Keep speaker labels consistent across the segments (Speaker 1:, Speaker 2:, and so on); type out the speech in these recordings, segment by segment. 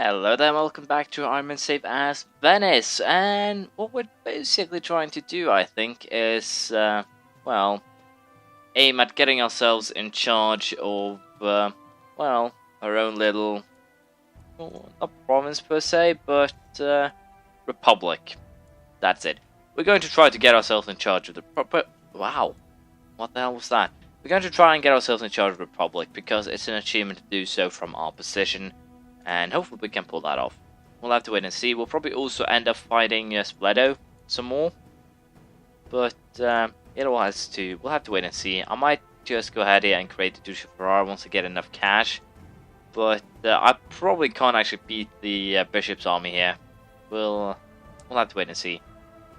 Speaker 1: Hello there, welcome back to I'm Safe as Venice, and what we're basically trying to do, I think, is, well, aim at getting ourselves in charge of, well, our own little, well, not province per se, but, republic. That's it. We're going to try to get ourselves in charge of the, wow, what the hell was that? We're going to try and get ourselves in charge of the republic, because it's an achievement to do so from our position. And hopefully we can pull that off. We'll have to wait and see. We'll probably also end up fighting Spledo some more. But we'll have to wait and see. I might just go ahead here and create the Duce of Ferrara once I get enough cash. But I probably can't actually beat the Bishop's army here. We'll have to wait and see.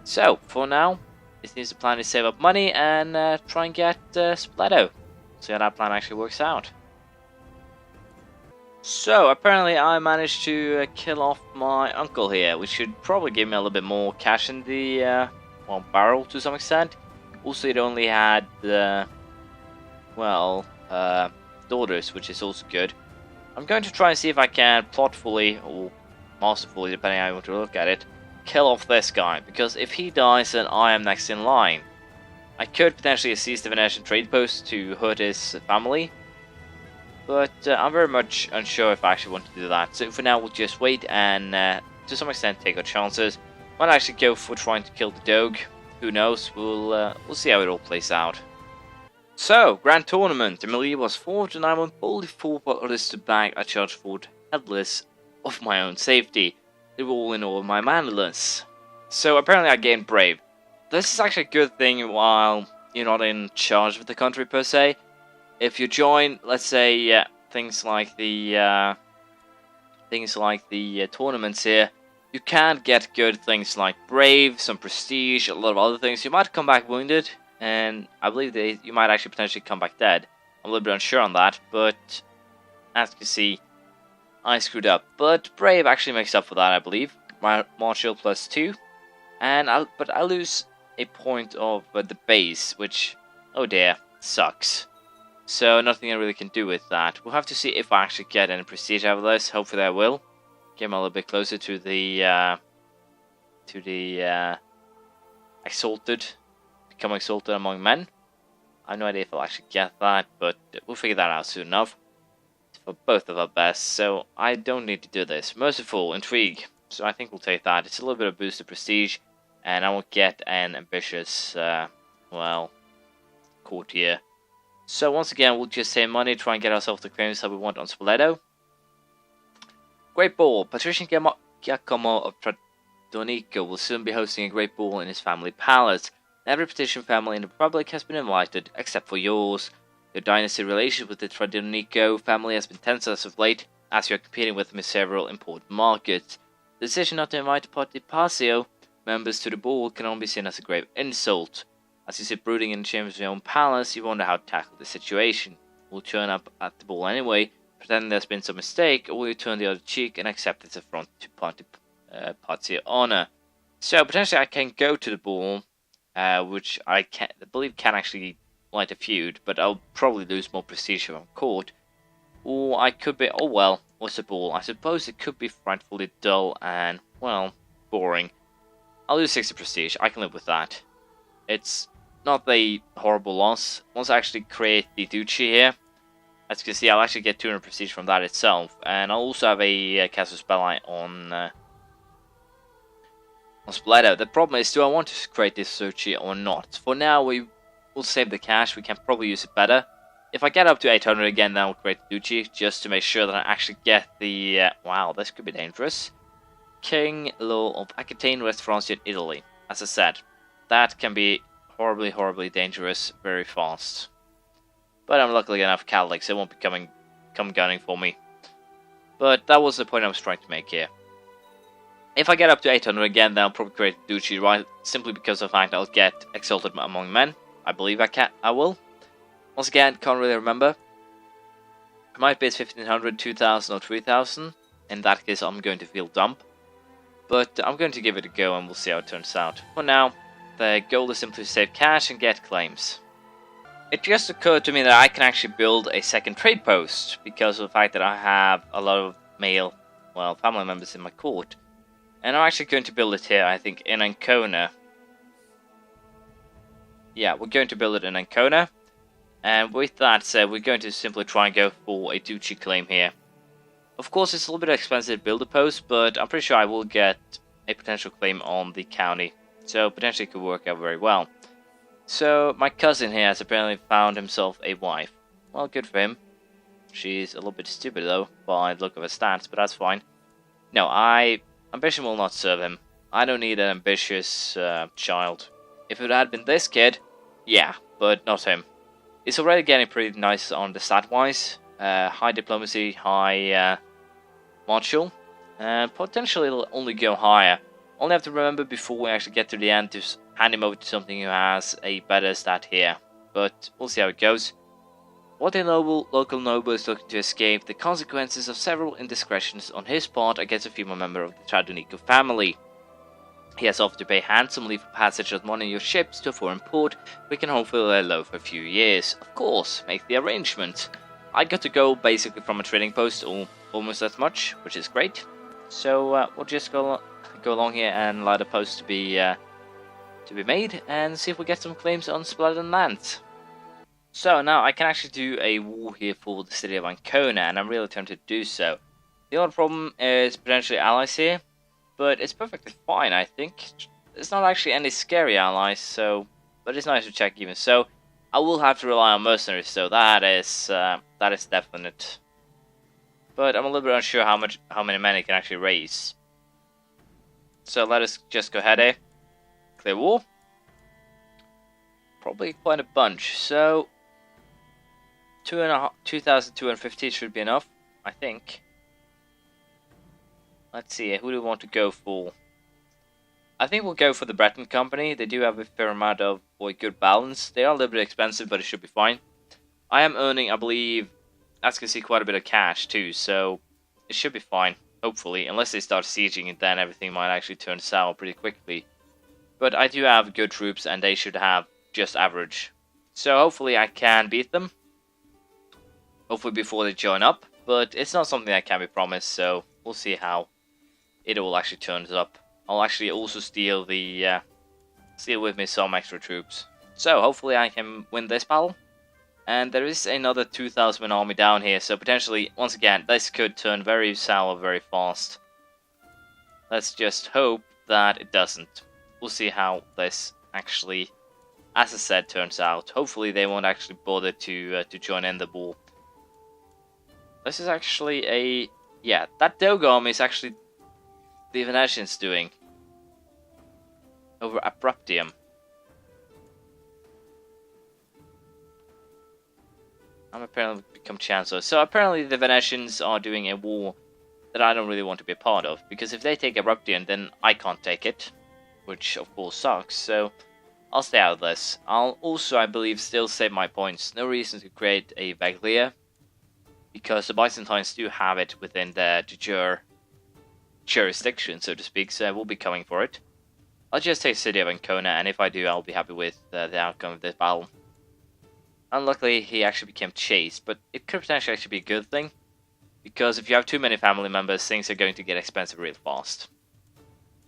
Speaker 1: So, for now, it seems the plan is save up money and try and get Spledo. See how that plan actually works out. So, apparently I managed to kill off my uncle here, which should probably give me a little bit more cash in the, well, barrel to some extent. Also, it only had, daughters, which is also good. I'm going to try and see if I can plotfully, or masterfully, depending on how you want to look at it, kill off this guy, because if he dies, then I am next in line. I could potentially seize the Venetian trade post to hurt his family, but I'm very much unsure if I actually want to do that. So for now, we'll just wait and, to some extent, take our chances. Might actually go for trying to kill the Doge. Who knows? We'll see how it all plays out. So, Grand Tournament. Emilia was forged, and I went boldly forward orders to bag I charged forward headless of my own safety. They were all in all my manliness. So apparently I gained Brave. This is actually a good thing while you're not in charge of the country per se. If you join, let's say, things like the tournaments here, you can get good things like Brave, some Prestige, a lot of other things. You might come back wounded, and I believe you might actually potentially come back dead. I'm a little bit unsure on that, but as you can see, I screwed up. But Brave actually makes up for that, I believe. Martial +2, but I lose a point of the base, which, oh dear, sucks. So nothing I really can do with that. We'll have to see if I actually get any prestige out of this. Hopefully I will. Get him a little bit closer to the Exalted. Become Exalted among men. I have no idea if I'll actually get that, but we'll figure that out soon enough. It's for both of our best, so I don't need to do this. Merciful, Intrigue. So I think we'll take that. It's a little bit of boost of prestige, and I will get an ambitious, courtier. So once again, we'll just save money, try and get ourselves the claims that we want on Spoleto. Great Ball. Patrician Giacomo of Tradonico will soon be hosting a great ball in his family palace. Every patrician family in the Republic has been invited, except for yours. Your dynasty relations with the Tradonico family has been tense as of late, as you are competing with them in several important markets. The decision not to invite Partipazio members to the ball can only be seen as a grave insult. As you sit brooding in the chambers of your own palace, you wonder how to tackle the situation. Will you turn up at the ball anyway, pretending there's been some mistake, or will you turn the other cheek and accept it's affront to Partipazio honor? So potentially I can go to the ball, which I believe can actually light a feud, but I'll probably lose more prestige if I'm caught. Or I could be, oh well, what's a ball? I suppose it could be frightfully dull and, well, boring. I'll lose 60 prestige, I can live with that. It's not a horrible loss. Once I actually create the Duce here, as you can see, I'll actually get 200 prestige from that itself. And I'll also have a Casus Belli on Spoleto. The problem is, do I want to create this Duce or not? For now, we will save the cash. We can probably use it better. If I get up to 800 again, then I'll create the Duce, just to make sure that I actually get the... wow, this could be dangerous. King Law of Aquitaine, West Francia, and Italy. As I said, that can be horribly, horribly dangerous very fast. But I'm luckily enough Catholic, so it won't be come gunning for me. But that was the point I was trying to make here. If I get up to 800 again, then I'll probably create Duce, right? Simply because of the fact I'll get Exalted among men. I believe I will. Once again, can't really remember. It might be 1500, 2000 or 3000. In that case, I'm going to feel dumb. But I'm going to give it a go and we'll see how it turns out. For now, the goal is simply to save cash and get claims. It just occurred to me that I can actually build a second trade post because of the fact that I have a lot of mail well, family members in my court. And I'm actually going to build it here, I think, in Ancona. Yeah, we're going to build it in Ancona. And with that said, we're going to simply try and go for a duchy claim here. Of course, it's a little bit expensive to build a post, but I'm pretty sure I will get a potential claim on the county. So potentially it could work out very well. So my cousin here has apparently found himself a wife. Well, good for him. She's a little bit stupid though, by the look of her stats, but that's fine. No, ambition will not serve him. I don't need an ambitious child. If it had been this kid, yeah, but not him. It's already getting pretty nice on the stat-wise. High diplomacy, high martial, and potentially it'll only go higher. Only have to remember before we actually get to the end to hand him over to something who has a better stat here. But we'll see how it goes. What a local noble is looking to escape the consequences of several indiscretions on his part against a female member of the Tradonico family. He has offered to pay handsomely for passage of one of your ships to a foreign port. We can hopefully lay low for a few years. Of course, make the arrangement. I got to go basically from a trading post or almost as much, which is great. So we'll just go along here and allow the post to be made and see if we get some claims on Splattered lands. So now I can actually do a war here for the city of Ancona, and I'm really tempted to do so. The only problem is potentially allies here, but it's perfectly fine, I think. There's not actually any scary allies, so but it's nice to check even so. I will have to rely on mercenaries, so that is definite. But I'm a little bit unsure how many men it can actually raise. So let us just go ahead, eh? Clear war. Probably quite a bunch. So 2,250 should be enough, I think. Let's see, who do we want to go for? I think we'll go for the Breton Company. They do have a fair amount of a good balance. They are a little bit expensive, but it should be fine. I am earning, I believe, as you can see, quite a bit of cash too, so it should be fine, hopefully. Unless they start sieging it, then everything might actually turn sour pretty quickly. But I do have good troops, and they should have just average. So hopefully I can beat them. Hopefully before they join up, but it's not something that can be promised, so we'll see how it all actually turns up. I'll actually also steal with me some extra troops. So hopefully I can win this battle. And there is another 2,000 man army down here, so potentially, once again, this could turn very sour very fast. Let's just hope that it doesn't. We'll see how this actually, as I said, turns out. Hopefully they won't actually bother to join in the war. This is actually yeah, that Doge army is actually the Venetians doing over Abruptium. I'm apparently become Chancellor. So apparently the Venetians are doing a war that I don't really want to be a part of. Because if they take Abruptium, then I can't take it. Which of course sucks, so I'll stay out of this. I'll also, I believe, still save my points. No reason to create a Vaglia. Because the Byzantines do have it within their jurisdiction, so to speak, so we'll be coming for it. I'll just take the city of Ancona, and if I do, I'll be happy with the outcome of this battle. Unluckily, he actually became chased, but it could potentially actually be a good thing. Because if you have too many family members, things are going to get expensive real fast.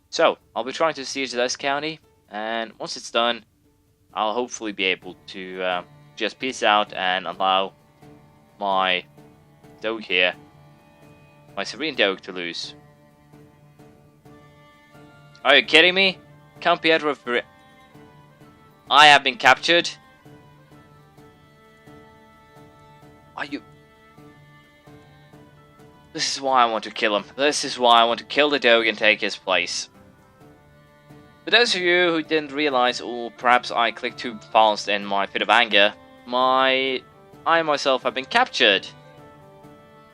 Speaker 1: So, I'll be trying to siege this county, and once it's done, I'll hopefully be able to just peace out and allow my Doge here, my Serene Doge, to lose. Are you kidding me? Count Pietro, I have been captured? Are you... This is why I want to kill him. This is why I want to kill the Doge and take his place. For those of you who didn't realize, or perhaps I clicked too fast in my fit of anger, I myself have been captured.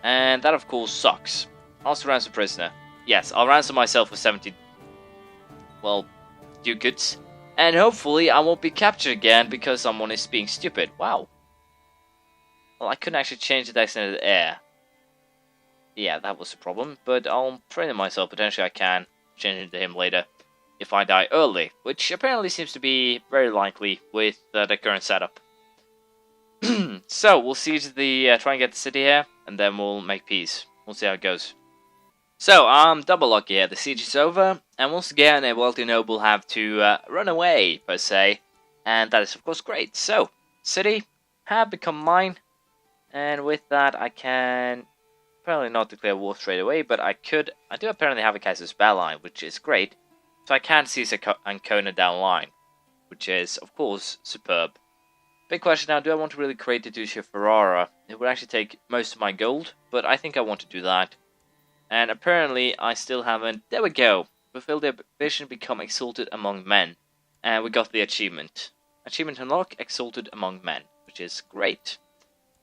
Speaker 1: And that of course sucks. I'll also ransom prisoner. Yes, I'll ransom myself for 70... well, ducats. And hopefully I won't be captured again because someone is being stupid. Wow. Well, I couldn't actually change the destiny of the heir. Yeah, that was a problem. But I'll train myself. Potentially I can change it to him later. If I die early. Which apparently seems to be very likely with the current setup. So, we'll siege the... try and get the city here. And then we'll make peace. We'll see how it goes. So, I'm double lucky here. The siege is over, and once again, a wealthy noble will have to run away, per se. And that is, of course, great. So, city have become mine, and with that, I can apparently not declare war straight away, but I do apparently have a Kaiser's Spell line, which is great. So I can seize Ancona down the line, which is, of course, superb. Big question now, do I want to really create the Duchy of Ferrara? It would actually take most of my gold, but I think I want to do that. And apparently, I still haven't... There we go! Fulfill the ambition, become Exalted among men. And we got the achievement. Achievement unlock, Exalted among men, which is great.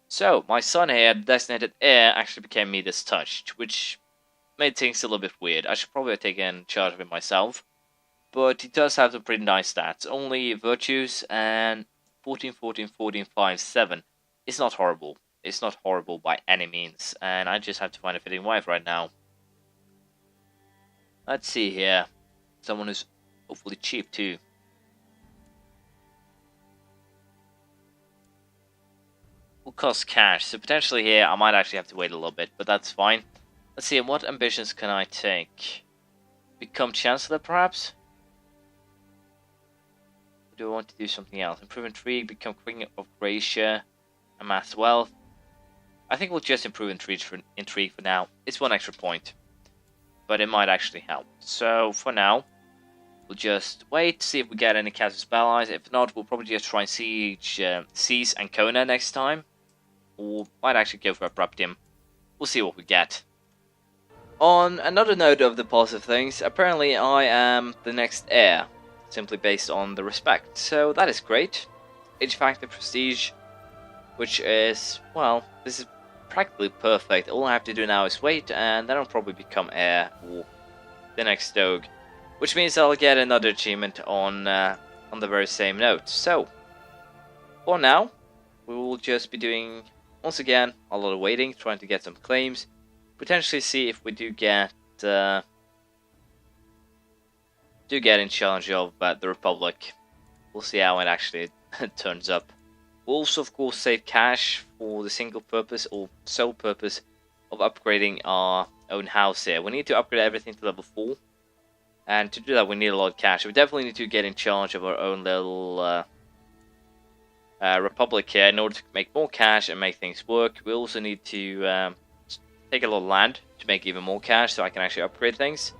Speaker 1: So, my son here, the designated heir, actually became Midas touched, which made things a little bit weird. I should probably have taken charge of it myself. But he does have some pretty nice stats. Only virtues and 14, 14, 14, 5, 7. It's not horrible. It's not horrible by any means. And I just have to find a fitting wife right now. Let's see here. Someone who's hopefully cheap too. Will cost cash. So potentially here I might actually have to wait a little bit. But that's fine. Let's see. What ambitions can I take? Become Chancellor perhaps? Do I want to do something else? Improve intrigue, become Queen of Gracia, amass wealth. I think we'll just improve intrigue for now. It's one extra point, but it might actually help. So for now, we'll just wait, see if we get any Kaiser's Spell lines. If not, we'll probably just try and seize Ancona next time, or might actually go for Abruptium. We'll see what we get. On another note of the positive things, apparently I am the next heir. Simply based on the respect, so that is great. Age factor prestige, which is, well, this is practically perfect. All I have to do now is wait, and then I'll probably become heir or the next doge, which means I'll get another achievement on the very same note. So for now, we will just be doing once again a lot of waiting, trying to get some claims, potentially see if we do get in charge of the Republic. We'll see how it actually turns up. We'll also, of course, save cash for the single purpose or sole purpose of upgrading our own house here. We need to upgrade everything to level 4. And to do that, we need a lot of cash. We definitely need to get in charge of our own little Republic here in order to make more cash and make things work. We also need to take a lot of land to make even more cash so I can actually upgrade things.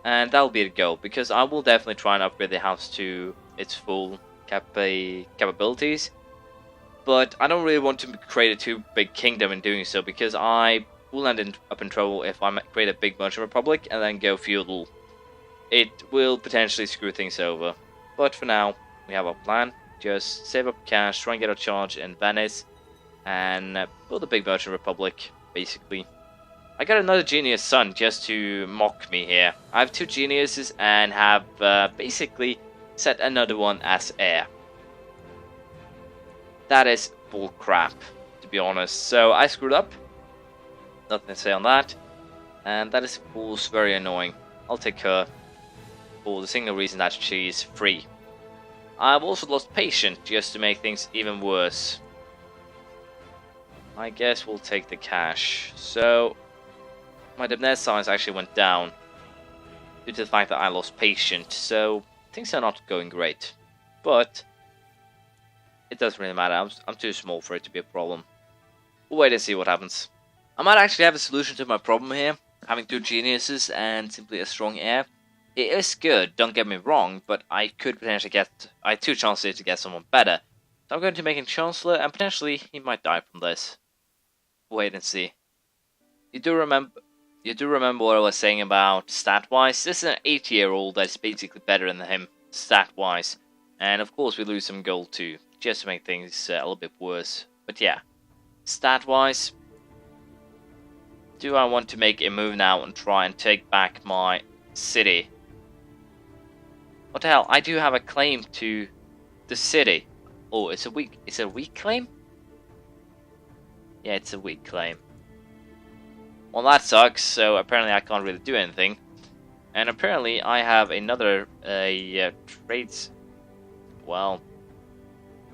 Speaker 1: And that'll be the goal, because I will definitely try and upgrade the house to its full capabilities. But I don't really want to create a too big kingdom in doing so, because I will end up in trouble if I create a big merchant republic and then go feudal. It will potentially screw things over. But for now, we have our plan. Just save up cash, try and get our charge in Venice, and build a big merchant republic, basically. I got another genius son just to mock me here. I have 2 geniuses and have basically set another one as heir. That is bullcrap, to be honest. So I screwed up. Nothing to say on that. And that is, of course, very annoying. I'll take her for the single reason that she is free. I've also lost patience just to make things even worse. I guess we'll take the cash. So my debtor size actually went down due to the fact that I lost patience, so things are not going great. But it doesn't really matter, I'm too small for it to be a problem. We'll wait and see what happens. I might actually have a solution to my problem here, having 2 geniuses and simply a strong heir. It is good, don't get me wrong, but I could potentially I have 2 chances to get someone better. So I'm going to make him Chancellor, and potentially he might die from this. Wait and see. You do remember what I was saying about stat-wise? This is an 8-year-old that's basically better than him, stat-wise. And of course we lose some gold too, just to make things a little bit worse. But yeah, stat-wise, do I want to make a move now and try and take back my city? What the hell, I do have a claim to the city. Oh, it's a weak claim? Yeah, it's a weak claim. Well, that sucks, so apparently I can't really do anything. And apparently I have another trades, well,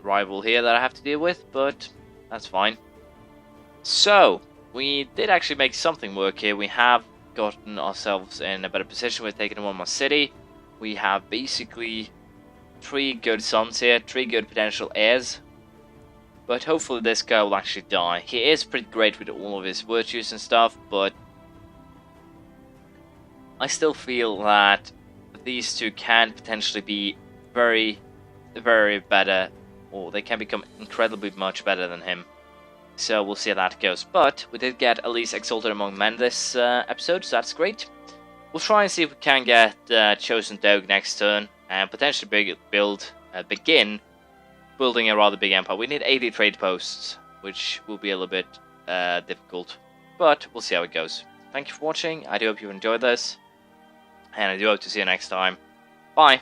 Speaker 1: rival here that I have to deal with, but that's fine. So, we did actually make something work here. We have gotten ourselves in a better position. We're taking one more city. We have basically 3 good sons here, 3 good potential heirs. But hopefully this guy will actually die. He is pretty great with all of his virtues and stuff, but I still feel that these two can potentially be very, very better, or they can become incredibly much better than him. So we'll see how that goes. But we did get at least Exalted among men this episode, so that's great. We'll try and see if we can get Chosen Dog next turn, and potentially begin building a rather big empire. We need 80 trade posts, which will be a little bit difficult, but we'll see how it goes. Thank you for watching. I do hope you enjoyed this, and I do hope to see you next time. Bye!